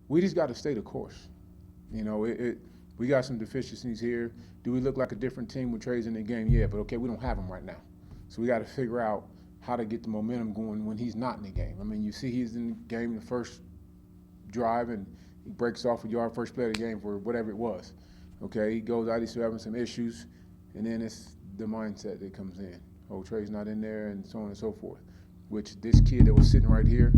we just got to stay the course. You know, we got some deficiencies here. Do we look like a different team with Trey's in the game? Yeah, but okay, we don't have him right now. So we got to figure out how to get the momentum going when he's not in the game. I mean, you see he's in the game the first drive and he breaks off a yard first play of the game for whatever it was. Okay, he goes out, he's still having some issues, and then it's the mindset that comes in. Oh, Trey's not in there, and so on and so forth. Which this kid that was sitting right here,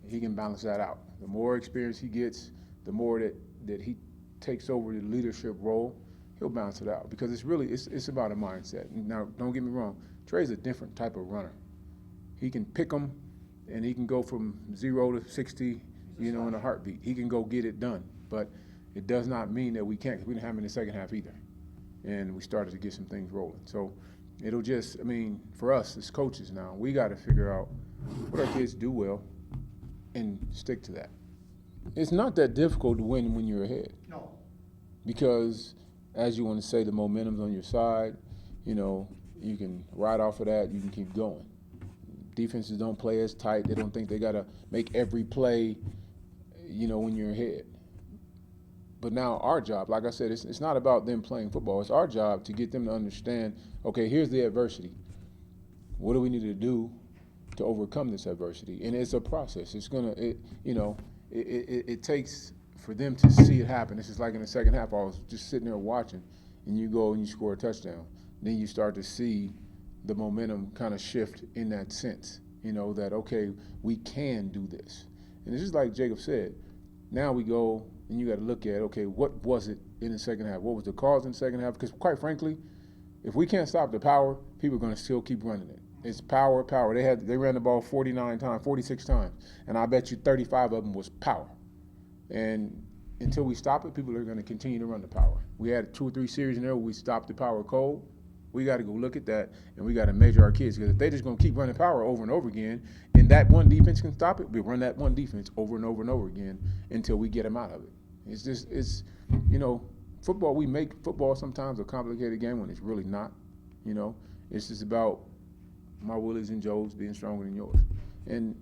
he can balance that out. The more experience he gets, the more that he takes over the leadership role, he'll balance it out. Because it's about a mindset. Now, don't get me wrong, Trey's a different type of runner. He can pick them, and he can go from 0 to 60, in a heartbeat. He can go get it done. But it does not mean that we can't, because we didn't have him in the second half either. And we started to get some things rolling. So it'll just, for us as coaches now, we got to figure out what our kids do well and stick to that. It's not that difficult to win when you're ahead. No. Because, as you want to say, the momentum's on your side. You can ride off of that. You can keep going. Defenses don't play as tight. They don't think they got to make every play, when you're ahead. But now our job, like I said, it's not about them playing football. It's our job to get them to understand, okay, here's the adversity. What do we need to do to overcome this adversity? And it's a process. It's going to, it takes for them to see it happen. This is like in the second half, I was just sitting there watching, and you go and you score a touchdown. Then you start to see the momentum kind of shift in that sense, that, okay, we can do this. And it's just like Jacob said, now we go and you got to look at, okay, what was it in the second half? What was the cause in the second half? Because quite frankly, if we can't stop the power, people are going to still keep running it. It's power, power. They ran the ball 49 times, 46 times, and I bet you 35 of them was power. And until we stop it, people are going to continue to run the power. We had 2 or 3 series in there where we stopped the power cold. We got to go look at that, and we got to measure our kids, because if they're just going to keep running power over and over again, and that one defense can stop it, we run that one defense over and over and over again until we get them out of it. Football, we make football sometimes a complicated game when it's really not. It's just about my Willies and Joes being stronger than yours. And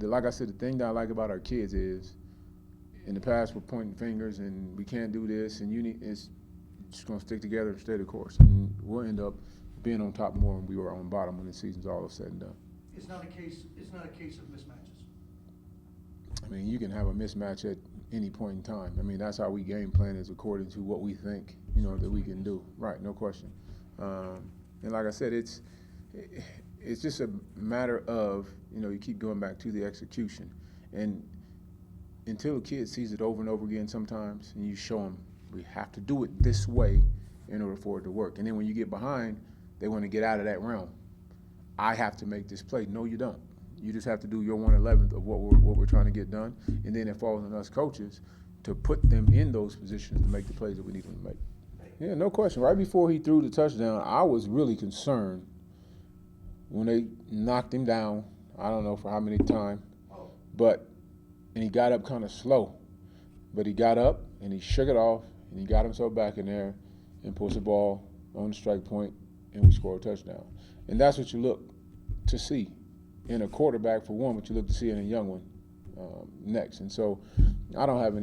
like I said, the thing that I like about our kids is, in the past we're pointing fingers and we can't do this, and it's just going to stick together and stay the course. And we'll end up being on top more than we were on bottom when the season's all said and done. It's not a case of mismatches. You can have a mismatch at any point in time. That's how we game plan, is according to what we think, that we can do. Right, no question. And like I said, it's just a matter of, you keep going back to the execution. And until a kid sees it over and over again sometimes, and you show them, we have to do it this way in order for it to work. And then when you get behind, they want to get out of that realm. I have to make this play. No, you don't. You just have to do your 1/11th of what we're trying to get done. And then it falls on us coaches to put them in those positions to make the plays that we need them to make. Yeah, no question. Right before he threw the touchdown, I was really concerned when they knocked him down. I don't know for how many times, and he got up kind of slow. But he got up and he shook it off and he got himself back in there and pushed the ball on the strike point, and we scored a touchdown. And that's what you look to see in a quarterback for one, but you look to see in a young one next. And so I don't have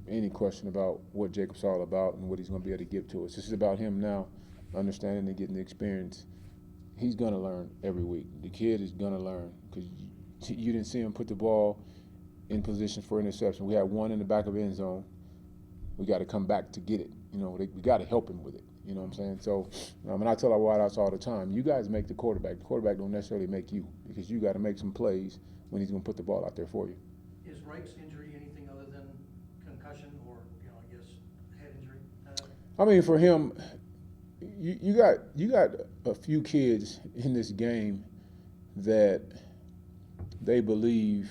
any question about what Jacob's all about and what he's going to be able to give to us. This is about him now understanding and getting the experience. He's going to learn every week. The kid is going to learn, because you didn't see him put the ball in position for interception. We had one in the back of the end zone. We got to come back to get it. We got to help him with it. You know what I'm saying? So, and I tell our wideouts all the time, you guys make the quarterback. The quarterback don't necessarily make you, because you got to make some plays when he's going to put the ball out there for you. Is Reich's injury anything other than concussion or, I guess, head injury? For him, you got a few kids in this game that they believe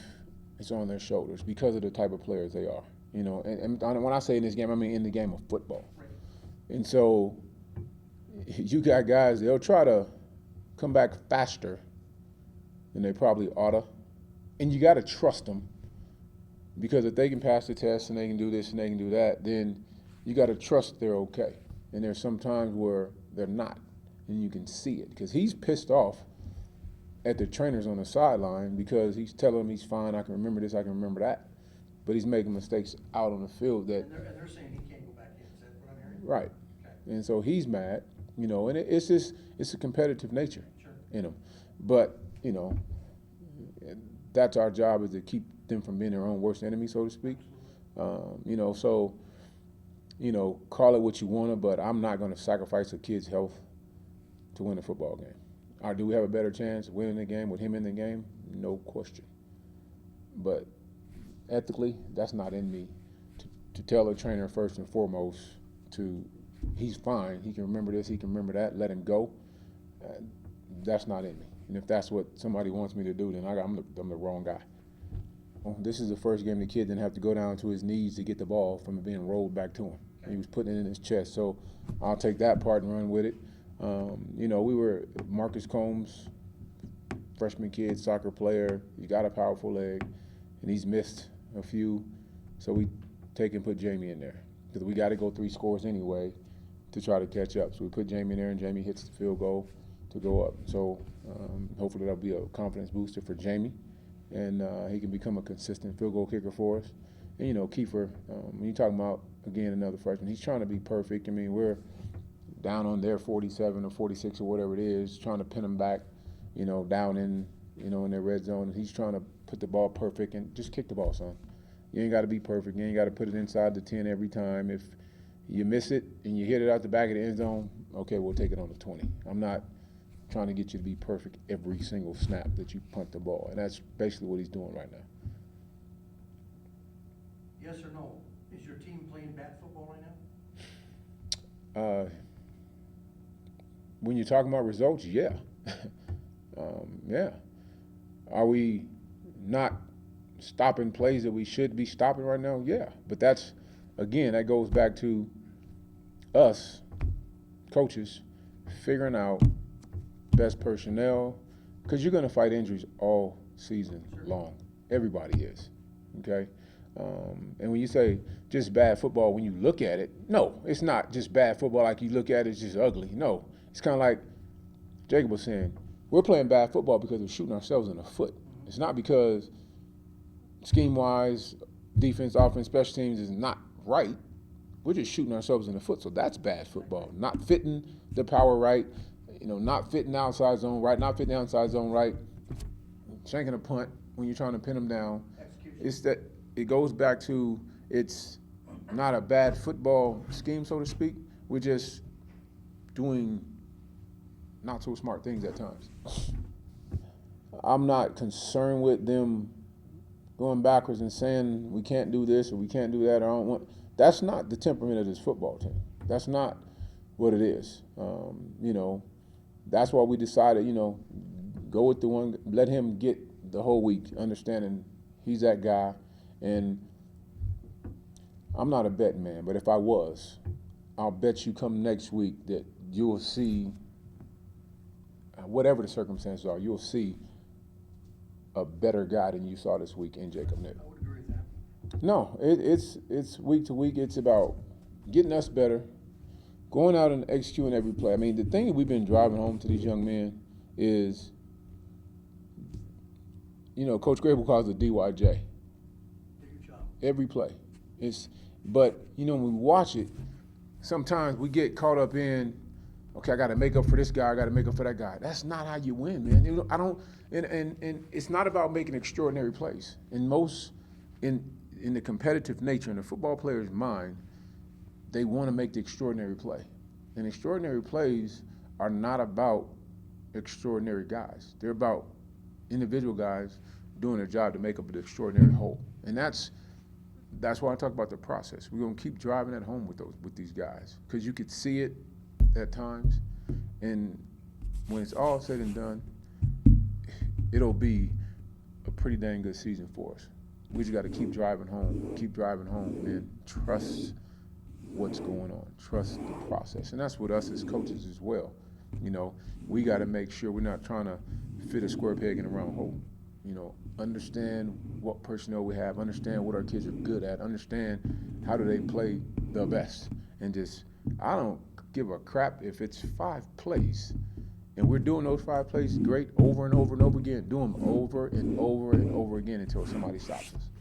it's on their shoulders because of the type of players they are. And when I say in this game, I mean in the game of football. Right. And so you got guys, they'll try to come back faster than they probably oughta. And you got to trust them, because if they can pass the test and they can do this and they can do that, then you got to trust they're okay. And there's some times where they're not, and you can see it, because he's pissed off at the trainers on the sideline because he's telling them he's fine, I can remember this, I can remember that. But he's making mistakes out on the field that. And they're saying he can't go back in, is that what I'm hearing? Right. Okay. And so he's mad, you know, and it's just, it's a competitive nature Sure. in him. But, you know, that's our job, is to keep them from being their own worst enemy, so to speak. You know, so, you know, call it what you want to, but I'm not going to sacrifice a kid's health to win a football game. Or do we have a better chance of winning the game with him in the game? No question. But ethically, that's not in me to tell a trainer first and foremost he's fine, he can remember this, he can remember that, let him go. That's not in me. And if that's what somebody wants me to do, then I'm the wrong guy. Well, this is the first game the kid didn't have to go down to his knees to get the ball from it being rolled back to him. Okay. He was putting it in his chest. So I'll take that part and run with it. You know, we were Marcus Combs, freshman kid, soccer player. He got a powerful leg, and he's missed a few. So we take and put Jamie in there because we got to go 3 scores anyway to try to catch up. So we put Jamie in there, and Jamie hits the field goal to go up. So hopefully that'll be a confidence booster for Jamie, and he can become a consistent field goal kicker for us. And, you know, Kiefer, when you're talking about, again, another freshman, he's trying to be perfect. I mean, we're down on their 47 or 46 or whatever it is, trying to pin them back, you know, down in, you know, in their red zone. And he's trying to put the ball perfect and just kick the ball, son. You ain't got to be perfect. You ain't got to put it inside the 10 every time. If you miss it and you hit it out the back of the end zone, okay, we'll take it on the 20. I'm not trying to get you to be perfect every single snap that you punt the ball. And that's basically what he's doing right now. Yes or no? Is your team playing bad football right now? When you're talking about results, yeah. Yeah. Are we not stopping plays that we should be stopping right now? Yeah. But that's, again, that goes back to us, coaches, figuring out best personnel, because you're going to fight injuries all season long. Everybody is, okay? And when you say just bad football, when you look at it, no, it's not just bad football like you look at it, it's just ugly. No, it's kind of like Jacob was saying, we're playing bad football because we're shooting ourselves in the foot. It's not because scheme-wise, defense, offense, special teams is not right. We're just shooting ourselves in the foot, so that's bad football. Not fitting the power right, you know, not fitting the outside zone right, not fitting the outside zone right, shanking a punt when you're trying to pin them down. Execution. It's that it goes back to, it's not a bad football scheme, so to speak. We're just doing not so smart things at times. I'm not concerned with them going backwards and saying we can't do this or we can't do that or I don't want. That's not the temperament of this football team. That's not what it is. You know, that's why we decided, you know, go with the one, let him get the whole week, understanding he's that guy. And I'm not a betting man, but if I was, I'll bet you come next week that you'll see, whatever the circumstances are, you'll see a better guy than you saw this week in Jacob Nick. I would agree with that. No, it's week to week. It's about getting us better, going out and executing every play. I mean, the thing that we've been driving home to these young men is, you know, Coach Grable calls it DYJ. Do your job. Every play. But, you know, when we watch it, sometimes we get caught up in, okay, I got to make up for this guy, I got to make up for that guy. That's not how you win, man. You know, and it's not about making extraordinary plays. In the competitive nature, in the football player's mind, they want to make the extraordinary play. And extraordinary plays are not about extraordinary guys. They're about individual guys doing their job to make up an extraordinary whole. And that's why I talk about the process. We're going to keep driving that home with these guys, because you could see it at times, and when it's all said and done, it'll be a pretty dang good season for us. We just got to keep driving home, and trust what's going on, trust the process. And that's with us as coaches as well. You know, we got to make sure we're not trying to fit a square peg in a round hole. You know, understand what personnel we have, understand what our kids are good at, understand how do they play the best. And just, I don't give a crap if it's 5 plays. And we're doing those 5 plays great over and over and over again. Do them over and over and over again until somebody stops us.